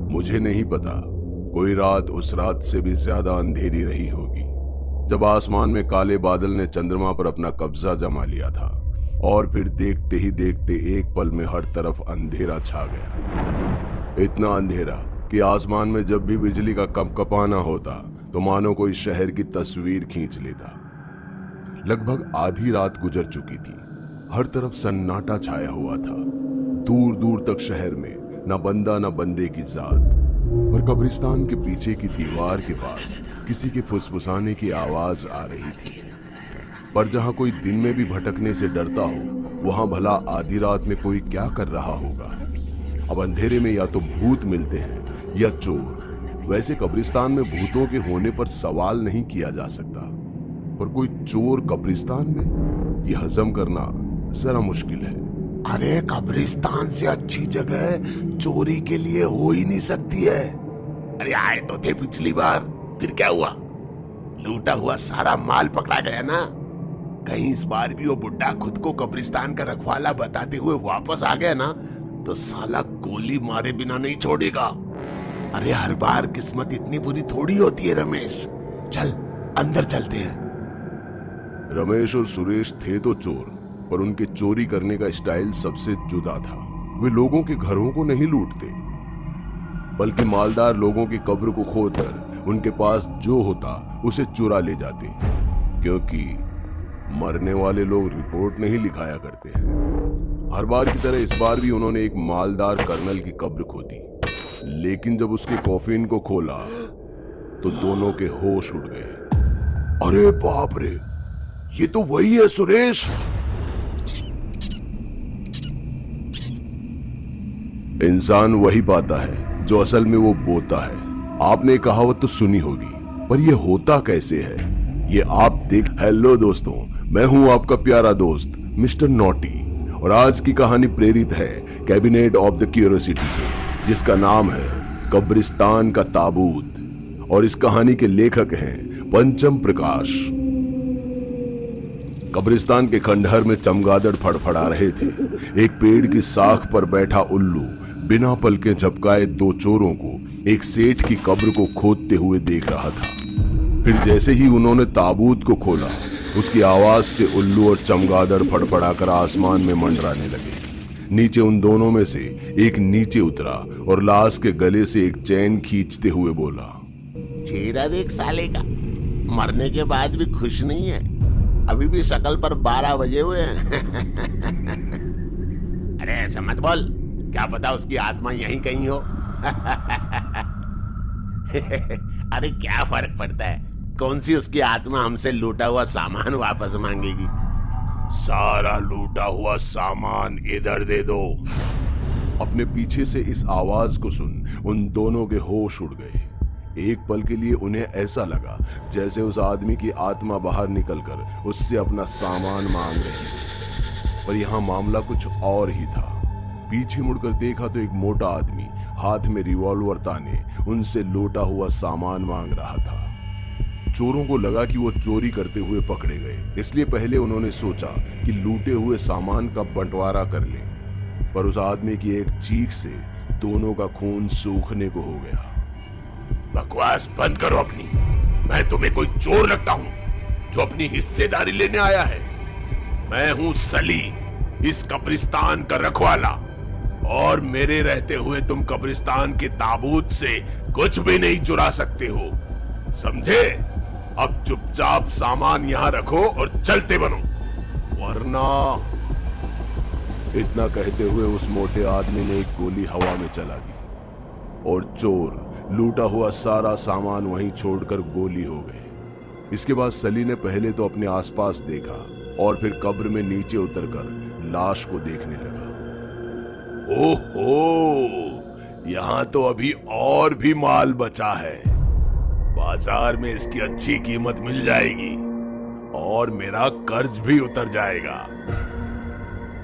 मुझे नहीं पता, कोई रात उस रात से भी ज्यादा अंधेरी रही होगी, जब आसमान में काले बादल ने चंद्रमा पर अपना कब्जा जमा लिया था और फिर देखते ही देखते एक पल में हर तरफ अंधेरा छा गया। इतना अंधेरा कि आसमान में जब भी बिजली का कंपकपाना होता तो मानो कोई शहर की तस्वीर खींच लेता। लगभग आधी रात गुजर चुकी थी, हर तरफ सन्नाटा छाया हुआ था। दूर दूर तक शहर में न बंदा न बंदे की जात, पर कब्रिस्तान के पीछे की दीवार के पास किसी के फुसफुसाने की आवाज आ रही थी। पर जहां कोई दिन में भी भटकने से डरता हो, वहां भला आधी रात में कोई क्या कर रहा होगा। अब अंधेरे में या तो भूत मिलते हैं या चोर। वैसे कब्रिस्तान में भूतों के होने पर सवाल नहीं किया जा सकता, पर कोई चोर कब्रिस्तान में, ये हजम करना जरा मुश्किल है। अरे कब्रिस्तान से अच्छी जगह चोरी के लिए हो ही नहीं सकती है। अरे आए तो थे पिछली बार, फिर क्या हुआ? लूटा हुआ सारा माल पकड़ा गया ना। कहीं इस बार भी वो बुड्ढा खुद को कब्रिस्तान का रखवाला बताते हुए वापस आ गया ना, तो साला गोली मारे बिना नहीं छोड़ेगा। अरे हर बार किस्मत इतनी बुरी थोड़ी होती है रमेश। चल अंदर चलते हैं। रमेश और सुरेश थे तो चोर, पर उनके चोरी करने का स्टाइल सबसे जुदा था। वे लोगों के घरों को नहीं लूटते, बल्कि मालदार लोगों की कब्र को खोदकर उनके पास जो होता उसे चुरा ले जाते, क्योंकि मरने वाले लोग रिपोर्ट नहीं लिखाया करते हैं। हर बार की तरह इस बार भी उन्होंने एक मालदार कर्नल की कब्र खोदी, लेकिन जब उसके कॉफिन को खोला तो दोनों के होश उड़ गए। अरे बाप रे, ये तो वही है सुरेश। इंसान वही पाता है जो असल में वो बोता है। आपने कहावत तो सुनी होगी, पर ये होता कैसे है ये आप देख। हेलो दोस्तों, मैं हूं आपका प्यारा दोस्त मिस्टर नॉटी, और आज की कहानी प्रेरित है कैबिनेट ऑफ द क्यूरियोसिटी से, जिसका नाम है कब्रिस्तान का ताबूत। और इस कहानी के लेखक हैं पंचम प्रकाश। कब्रिस्तान के खंडहर में चमगादड़ फड़फड़ा रहे थे। एक पेड़ की साख पर बैठा उल्लू बिना पलके झपकाए दो चोरों को एक सेठ की कब्र को खोदते हुए देख रहा था। फिर जैसे ही उन्होंने ताबूत को खोला, उसकी आवाज से उल्लू और चमगादड़ फड़फड़ाकर आसमान में मंडराने लगे। नीचे उन दोनों में से एक नीचे उतरा और लाश के गले से एक चैन खींचते हुए बोला, चेहरा देख साले का, मरने के बाद भी खुश नहीं है। अभी भी शक्ल पर 12 बजे हुए हैं। अरे ऐसा मत बोल, क्या पता उसकी आत्मा यहीं कहीं हो। अरे क्या फर्क पड़ता है, कौन सी उसकी आत्मा हमसे लूटा हुआ सामान वापस मांगेगी। सारा लूटा हुआ सामान इधर दे दो। अपने पीछे से इस आवाज को सुन उन दोनों के होश उड़ गए। एक पल के लिए उन्हें ऐसा लगा जैसे उस आदमी की आत्मा बाहर निकलकर उससे अपना सामान मांग रही है, पर यहां मामला कुछ और ही था। पीछे मुड़कर देखा तो एक मोटा आदमी हाथ में रिवॉल्वर ताने उनसे लूटा हुआ सामान मांग रहा था। चोरों को लगा कि वो चोरी करते हुए पकड़े गए, इसलिए पहले उन्होंने सोचा कि लूटे हुए सामान का बंटवारा कर लें, पर उस आदमी की एक चीख से दोनों का खून सूखने को हो गया। बकवास बंद करो अपनी। मैं तुम्हें कोई चोर लगता हूं जो अपनी हिस्सेदारी लेने आया है? मैं हूं सली, इस कब्रिस्तान का रखवाला, और मेरे रहते हुए तुम कब्रिस्तान के ताबूत से कुछ भी नहीं चुरा सकते हो, समझे? अब चुपचाप सामान यहां रखो और चलते बनो, वरना। इतना कहते हुए उस मोटे आदमी ने एक गोली हवा में चला दी और चोर लूटा हुआ सारा सामान वहीं छोड़कर गोली हो गए। इसके बाद सली ने पहले तो अपने आसपास देखा और फिर कब्र में नीचे उतरकर लाश को देखने लगा। ओहो, यहाँ तो अभी और भी माल बचा है। बाजार में इसकी अच्छी कीमत मिल जाएगी और मेरा कर्ज भी उतर जाएगा।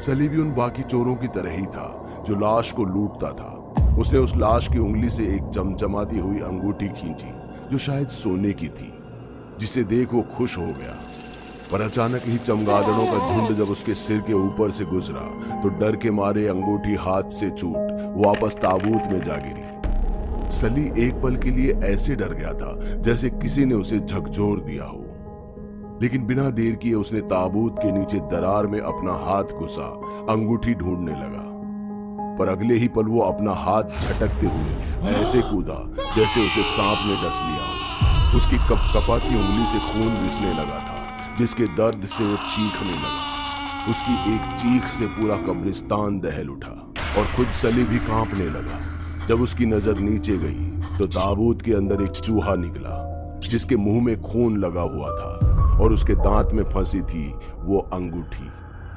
सली भी उन बाकी चोरों की तरह ही था जो लाश को लूटता था। उसने उस लाश की उंगली से एक चमचमाती हुई अंगूठी खींची जो शायद सोने की थी, जिसे देख वो खुश हो गया। पर अचानक ही चमगादड़ों का झुंड जब उसके सिर के ऊपर से गुजरा तो डर के मारे अंगूठी हाथ से छूट वापस ताबूत में जा गिरी। सली एक पल के लिए ऐसे डर गया था जैसे किसी ने उसे झकझोर दिया हो, लेकिन बिना देर किए उसने ताबूत के नीचे दरार में अपना हाथ घुसा अंगूठी ढूंढने लगा। पर अगले ही पल वो अपना हाथ झटकते हुए ऐसे कूदा जैसे उसे सांप ने डस लिया हो। उसकी कपकपाती उंगली से खून रिसने लगा था, जिसके दर्द से वो चीखने लगा। उसकी एक चीख से पूरा कब्रिस्तान दहल उठा और खुद सली भी कांपने लगा। जब उसकी नजर नीचे गई तो ताबूत के अंदर एक चूहा निकला, जिसके मुंह में खून लगा हुआ था और उसके दांत में फंसी थी वो अंगूठी।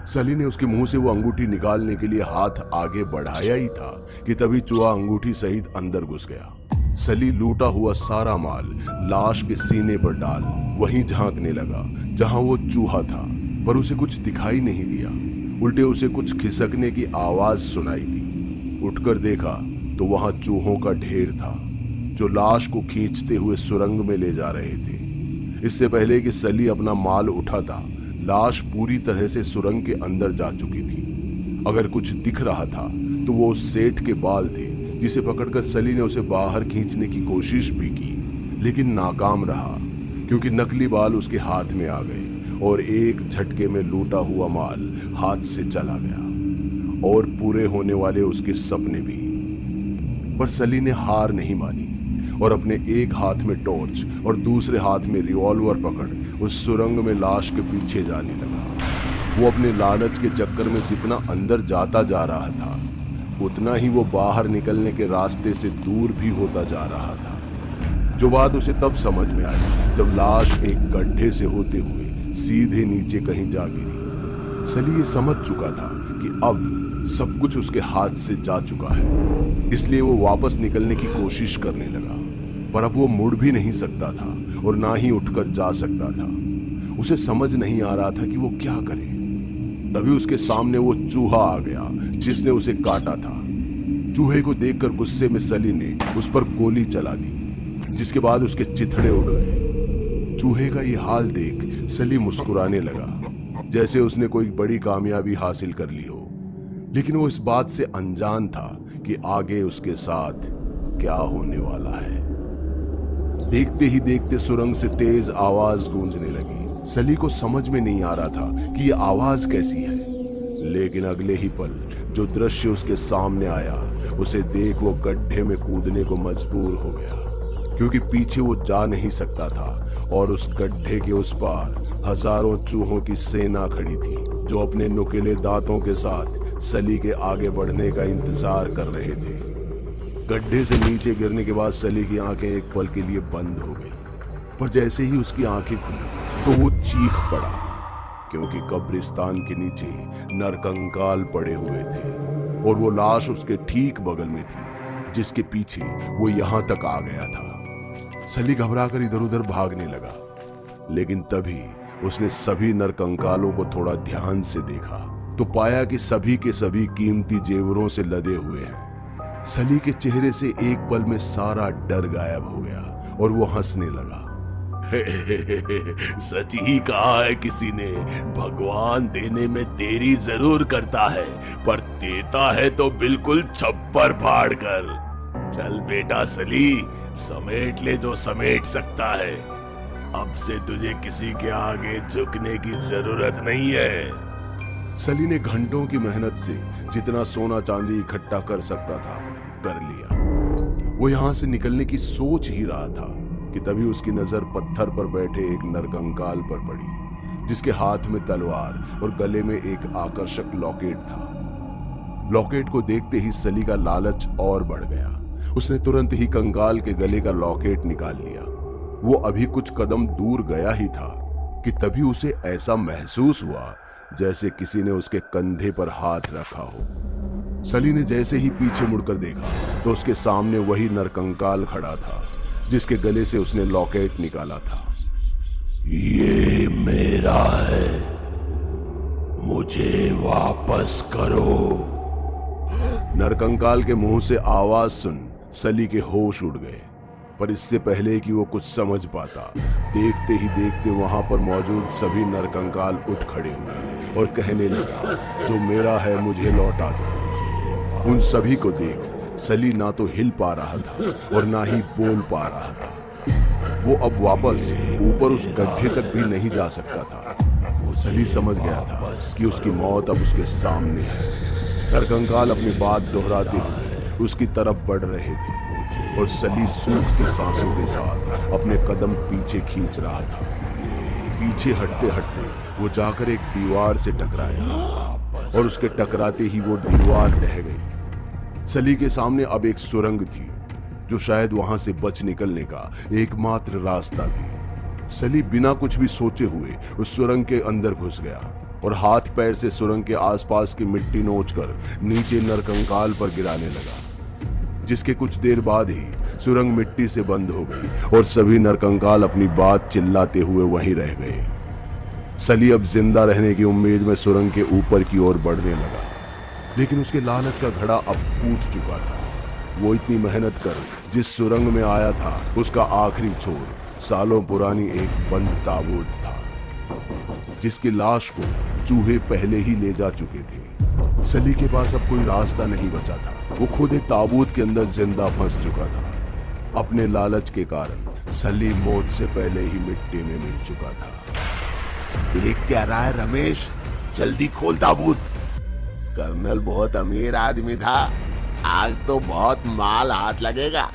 सली ने उसके मुंह से वो अंगूठी निकालने के लिए हाथ आगे बढ़ाया ही था कि तभी चूहा अंगूठी सहित अंदर घुस गया। सली लूटा हुआ सारा माल लाश के सीने पर डाल वहीं झांकने लगा जहां वो चूहा था, पर उसे कुछ दिखाई नहीं दिया। उल्टे उसे कुछ खिसकने की आवाज सुनाई दी। उठकर देखा तो वहां चूहों का ढेर था जो लाश को खींचते हुए सुरंग में ले जा रहे थे। इससे पहले कि सली अपना माल उठाता, लाश पूरी तरह से सुरंग के अंदर जा चुकी थी। अगर कुछ दिख रहा था तो वो उस सेठ के बाल थे, जिसे पकड़कर सली ने उसे बाहर खींचने की कोशिश भी की, लेकिन नाकाम रहा क्योंकि नकली बाल उसके हाथ में आ गए और एक झटके में लूटा हुआ माल हाथ से चला गया और पूरे होने वाले उसके सपने भी। पर सली ने हार नहीं मानी और अपने एक हाथ में टॉर्च और दूसरे हाथ में रिवॉल्वर पकड़ उस सुरंग में लाश के पीछे जाने लगा। वो अपने लालच के चक्कर में जितना अंदर जाता जा रहा था, उतना ही वो बाहर निकलने के रास्ते से दूर भी होता जा रहा था। जो बात उसे तब समझ में आई जब लाश एक गड्ढे से होते हुए सीधे नीचे कहीं जा गिरी। सली ये समझ चुका था कि अब सब कुछ उसके हाथ से जा चुका है, इसलिए वो वापस निकलने की कोशिश करने लगा। पर अब वो मुड़ भी नहीं सकता था और ना ही उठकर जा सकता था। उसे समझ नहीं आ रहा था कि वो क्या करे। तभी उसके सामने वो चूहा आ गया जिसने उसे काटा था। चूहे को देखकर गुस्से में सली ने उस पर गोली चला दी, जिसके बाद उसके चिथड़े उड़ गए। चूहे का ये हाल देख सली मुस्कुराने लगा, जैसे उसने कोई बड़ी कामयाबी हासिल कर ली हो। लेकिन वो इस बात से अनजान था कि आगे उसके साथ क्या होने वाला है। देखते ही देखते सुरंग से तेज आवाज गूंजने लगी। सली को समझ में नहीं आ रहा था कि ये आवाज कैसी है, लेकिन अगले ही पल जो दृश्य उसके सामने आया, उसे देख वो गड्ढे में कूदने को मजबूर हो गया, क्योंकि पीछे वो जा नहीं सकता था और उस गड्ढे के उस पार हजारों चूहों की सेना खड़ी थी, जो अपने नुकीले दांतों के साथ सली के आगे बढ़ने का इंतजार कर रहे थे। गड्ढे से नीचे गिरने के बाद सली की आंखें एक पल के लिए बंद हो गई, पर जैसे ही उसकी आंखें खुली तो वो चीख पड़ा, क्योंकि कब्रिस्तान के नीचे नरकंकाल पड़े हुए थे और वो लाश उसके ठीक बगल में थी, जिसके पीछे वो यहां तक आ गया था। सली घबराकर इधर उधर भागने लगा, लेकिन तभी उसने सभी नरकंकालों को थोड़ा ध्यान से देखा तो पाया कि सभी के सभी कीमती जेवरों से लदे हुए हैं। सली के चेहरे से एक पल में सारा डर गायब हो गया और वो हंसने लगा। सच ही कहा है किसी ने, भगवान देने में देरी जरूर करता है, पर देता है तो बिल्कुल छप्पर फाड़ कर। चल बेटा सली, समेट ले जो समेट सकता है। अब से तुझे किसी के आगे झुकने की जरूरत नहीं है। सली ने घंटों की मेहनत से जितना सोना चांदी इकट्ठा कर सकता था कर लिया। वो यहां से निकलने की सोच ही रहा था कि तभी उसकी नजर पत्थर पर बैठे एक नरकंकाल पर पड़ी, जिसके हाथ में तलवार और गले में एक आकर्षक लॉकेट था। लॉकेट को देखते ही सली का लालच और बढ़ गया। उसने तुरंत ही कंकाल के गले का लॉकेट निकाल लिया। वो अभी कुछ कदम दूर गया ही था कि तभी उसे ऐसा महसूस हुआ जैसे किसी ने उसके कंधे पर हाथ रखा हो। सली ने जैसे ही पीछे मुड़कर देखा तो उसके सामने वही नरकंकाल खड़ा था, जिसके गले से उसने लॉकेट निकाला था। ये मेरा है, मुझे वापस करो। नरकंकाल के मुंह से आवाज सुन सली के होश उड़ गए, पर इससे पहले कि वो कुछ समझ पाता, देखते ही देखते वहां पर मौजूद सभी नरकंकाल उठ खड़े हुए और कहने लगा, जो मेरा है मुझे लौटा दो। उन सभी को देख सली ना तो हिल पा रहा था और ना ही बोल पा रहा था। वो अब वापस ऊपर उस गड्ढे तक भी नहीं जा सकता था। सली समझ गया था कि उसकी मौत अब उसके सामने है। नरकंकाल अपनी बात दोहराते हुए उसकी तरफ बढ़ रहे थे और सली सूखती सांसों के साथ अपने कदम पीछे खींच रहा था। पीछे हटते हटते वो जाकर एक दीवार से टकराया और उसके टकराते ही वो दीवार ढह गई। सली के सामने अब एक सुरंग थी जो शायद वहां से बच निकलने का एकमात्र रास्ता थी। सली बिना कुछ भी सोचे हुए उस सुरंग के अंदर घुस गया और हाथ पैर से सुरंग के आसपास की मिट्टी नोचकर नीचे नरकंकाल पर गिराने लगा। जिसके कुछ देर बाद ही सुरंग मिट्टी से बंद हो गई और सभी नरकंकाल अपनी बात चिल्लाते हुए वहीं रह गए। सली अब जिंदा रहने की उम्मीद में सुरंग के ऊपर की ओर बढ़ने लगा, लेकिन उसके लालच का घड़ा अब फूट चुका था। वो इतनी मेहनत कर जिस सुरंग में आया था उसका आखिरी छोर सालों पुरानी एक बंद ताबूत था, जिसकी लाश को चूहे पहले ही ले जा चुके थे। सली के पास अब कोई रास्ता नहीं बचा था। वो खुद एक ताबूत के अंदर जिंदा फंस चुका था। अपने लालच के कारण सली मौत से पहले ही मिट्टी में मिल चुका था। देख क्या रहा है रमेश, जल्दी खोल ताबूत। कर्नल बहुत अमीर आदमी था, आज तो बहुत माल हाथ लगेगा।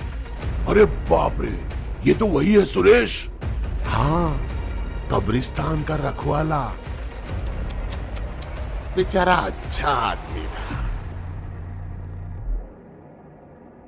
अरे बाप रे, ये तो वही है सुरेश। हाँ, कब्रिस्तान का रखवाला। बेचारा अच्छा आदमी था।